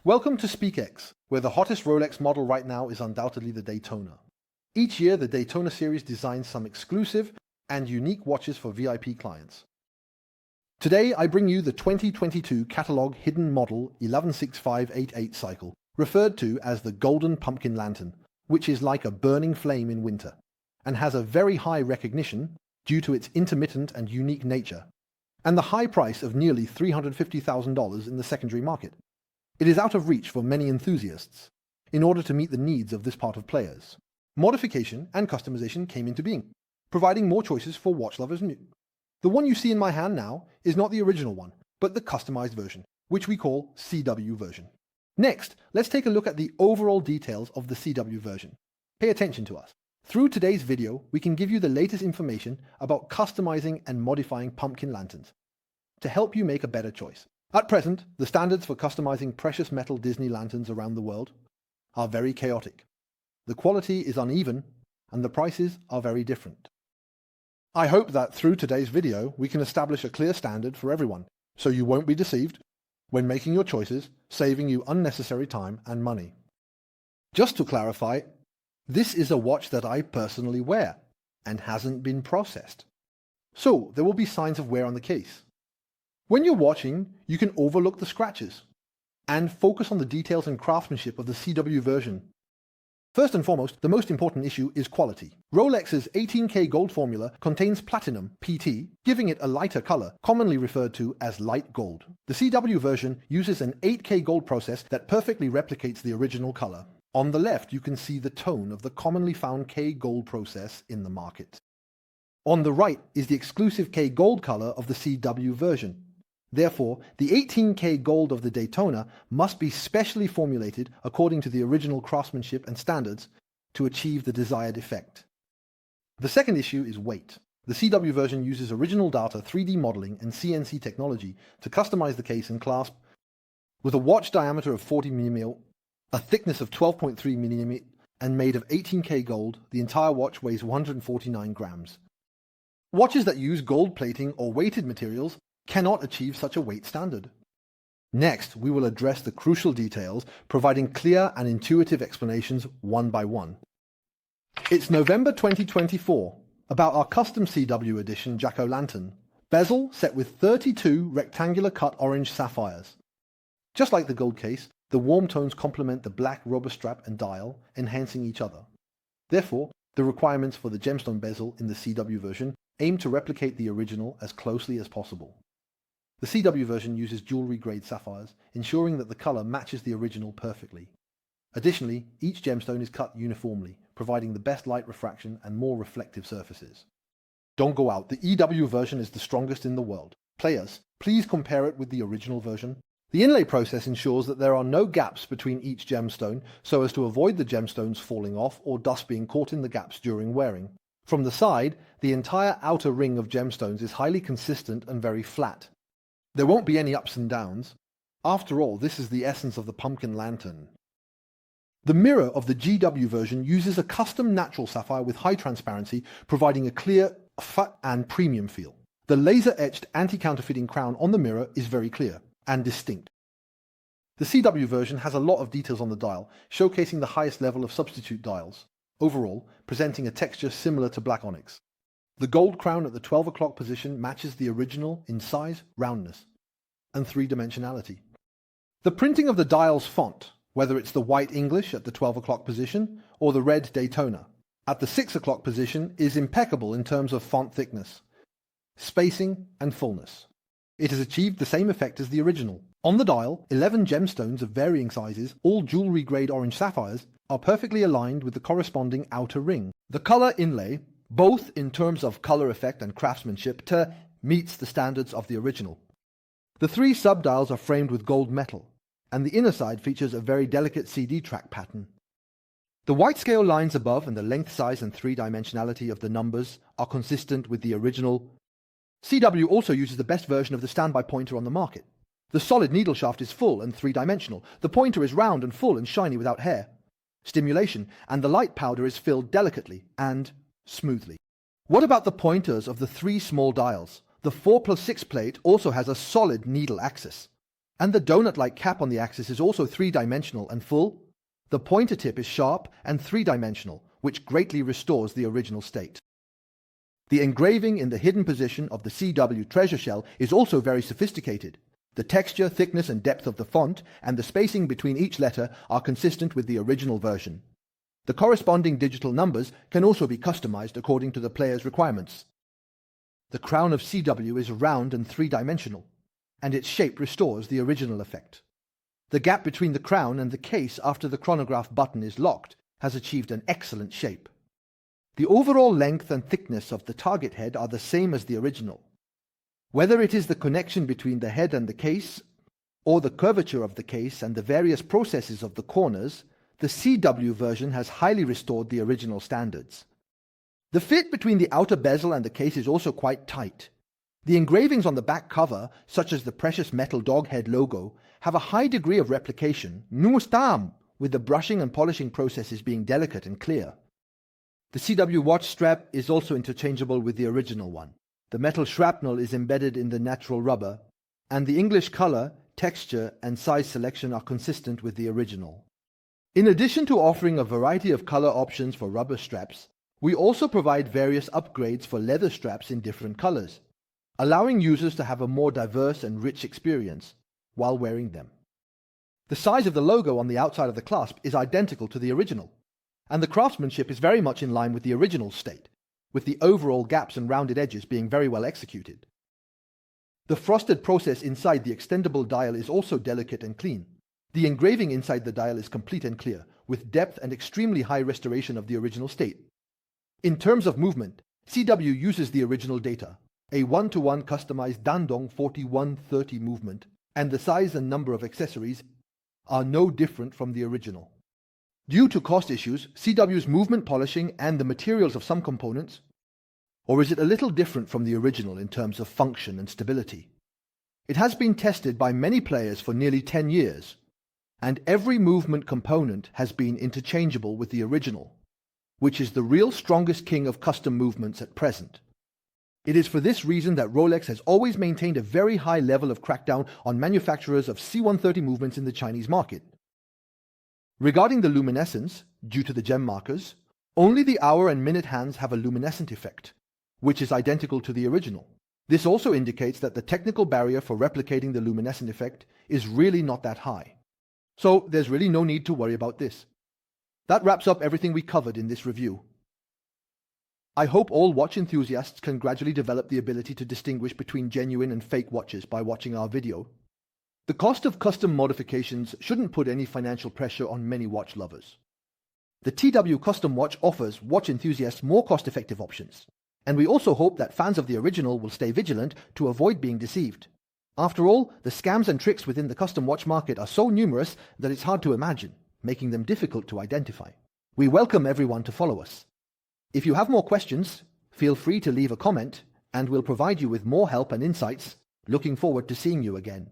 Welcome to SpeakX, where the hottest Rolex model right now is undoubtedly the Daytona. Each year, the Daytona series designs some exclusive and unique watches for VIP clients. Today, I bring you the 2022 catalog hidden model 116588 cycle, referred to as the Golden Pumpkin Lantern, which is like a burning flame in winter, and has a very high recognition due to its intermittent and unique nature, and the high price of nearly $350,000 in the secondary market. It is out of reach for many enthusiasts. In order to meet the needs of this part of players, modification and customization came into being, providing more choices for watch lovers. The one you see in my hand now is not the original one, but the customized version, which we call CW version. Next, let's take a look at the overall details of the CW version. Pay attention to us. Through today's video, we can give you the latest information about customizing and modifying pumpkin lanterns to help you make a better choice. At present, the standards for customizing precious metal Disney lanterns around the world are very chaotic. The quality is uneven, and the prices are very different. I hope that through today's video, we can establish a clear standard for everyone, so you won't be deceived when making your choices, saving you unnecessary time and money. Just to clarify, this is a watch that I personally wear and hasn't been processed. So there will be signs of wear on the case. When you're watching, you can overlook the scratches and focus on the details and craftsmanship of the CW version. First and foremost, the most important issue is quality. Rolex's 18K gold formula contains platinum, PT, giving it a lighter color, commonly referred to as light gold. The CW version uses an 8K gold process that perfectly replicates the original color. On the left, you can see the tone of the commonly found K gold process in the market. On the right is the exclusive K gold color of the CW version. Therefore, the 18K gold of the Daytona must be specially formulated according to the original craftsmanship and standards to achieve the desired effect. The second issue is weight. The CW version uses original data 3D modeling and CNC technology to customize the case and clasp. With a watch diameter of 40 mm, a thickness of 12.3 mm, and made of 18K gold, the entire watch weighs 149 grams. Watches that use gold plating or weighted materials cannot achieve such a weight standard. Next, we will address the crucial details, providing clear and intuitive explanations one by one. It's November 2024, about our custom CW edition jack-o'-lantern. Bezel set with 32 rectangular cut orange sapphires. Just like the gold case, the warm tones complement the black rubber strap and dial, enhancing each other. Therefore, the requirements for the gemstone bezel in the CW version aim to replicate the original as closely as possible. The CW version uses jewelry-grade sapphires, ensuring that the color matches the original perfectly. Additionally, each gemstone is cut uniformly, providing the best light refraction and more reflective surfaces. Don't go out, the EW version is the strongest in the world. Players, please compare it with the original version. The inlay process ensures that there are no gaps between each gemstone so as to avoid the gemstones falling off or dust being caught in the gaps during wearing. From the side, the entire outer ring of gemstones is highly consistent and very flat. There won't be any ups and downs. After all, this is the essence of the pumpkin lantern. The mirror of the GW version uses a custom natural sapphire with high transparency, providing a clear and premium feel. The laser-etched anti-counterfeiting crown on the mirror is very clear and distinct. The CW version has a lot of details on the dial, showcasing the highest level of substitute dials, overall presenting a texture similar to black onyx. The gold crown at the 12 o'clock position matches the original in size, roundness, and three-dimensionality. The printing of the dial's font, whether it's the white English at the 12 o'clock position or the red Daytona at the 6 o'clock position, is impeccable in terms of font thickness, spacing, and fullness. It has achieved the same effect as the original. On the dial, 11 gemstones of varying sizes, all jewelry-grade orange sapphires, are perfectly aligned with the corresponding outer ring. The color inlay, both in terms of color effect and craftsmanship, meets the standards of the original. The three subdials are framed with gold metal, and the inner side features a very delicate CD track pattern. The white scale lines above and the length, size, and three-dimensionality of the numbers are consistent with the original. CW also uses the best version of the standby pointer on the market. The solid needle shaft is full and three-dimensional. The pointer is round and full and shiny without hair, stimulation, and the light powder is filled delicately and smoothly. What about the pointers of the three small dials? The 4+6 plate also has a solid needle axis. And the donut-like cap on the axis is also three-dimensional and full. The pointer tip is sharp and three-dimensional, which greatly restores the original state. The engraving in the hidden position of the CW treasure shell is also very sophisticated. The texture, thickness and depth of the font and the spacing between each letter are consistent with the original version. The corresponding digital numbers can also be customized according to the player's requirements. The crown of CW is round and three-dimensional, and its shape restores the original effect. The gap between the crown and the case after the chronograph button is locked has achieved an excellent shape. The overall length and thickness of the target head are the same as the original. Whether it is the connection between the head and the case, or the curvature of the case and the various processes of the corners, the CW version has highly restored the original standards. The fit between the outer bezel and the case is also quite tight. The engravings on the back cover, such as the precious metal dog head logo, have a high degree of replication, with the brushing and polishing processes being delicate and clear. The CW watch strap is also interchangeable with the original one. The metal shrapnel is embedded in the natural rubber, and the English color, texture, and size selection are consistent with the original. In addition to offering a variety of color options for rubber straps, we also provide various upgrades for leather straps in different colors, allowing users to have a more diverse and rich experience while wearing them. The size of the logo on the outside of the clasp is identical to the original, and the craftsmanship is very much in line with the original state, with the overall gaps and rounded edges being very well executed. The frosted process inside the extendable dial is also delicate and clean. The engraving inside the dial is complete and clear, with depth and extremely high restoration of the original state. In terms of movement, CW uses the original data, a one-to-one customized Dandong 4130 movement, and the size and number of accessories are no different from the original. Due to cost issues, CW's movement polishing and the materials of some components, or is it a little different from the original in terms of function and stability? It has been tested by many players for nearly 10 years, and every movement component has been interchangeable with the original, which is the real strongest king of custom movements at present. It is for this reason that Rolex has always maintained a very high level of crackdown on manufacturers of C130 movements in the Chinese market. Regarding the luminescence, due to the gem markers, only the hour and minute hands have a luminescent effect, which is identical to the original. This also indicates that the technical barrier for replicating the luminescent effect is really not that high. So there's really no need to worry about this. That wraps up everything we covered in this review. I hope all watch enthusiasts can gradually develop the ability to distinguish between genuine and fake watches by watching our video. The cost of custom modifications shouldn't put any financial pressure on many watch lovers. The TW Custom Watch offers watch enthusiasts more cost-effective options, and we also hope that fans of the original will stay vigilant to avoid being deceived. After all, the scams and tricks within the custom watch market are so numerous that it's hard to imagine, making them difficult to identify. We welcome everyone to follow us. If you have more questions, feel free to leave a comment, and we'll provide you with more help and insights. Looking forward to seeing you again.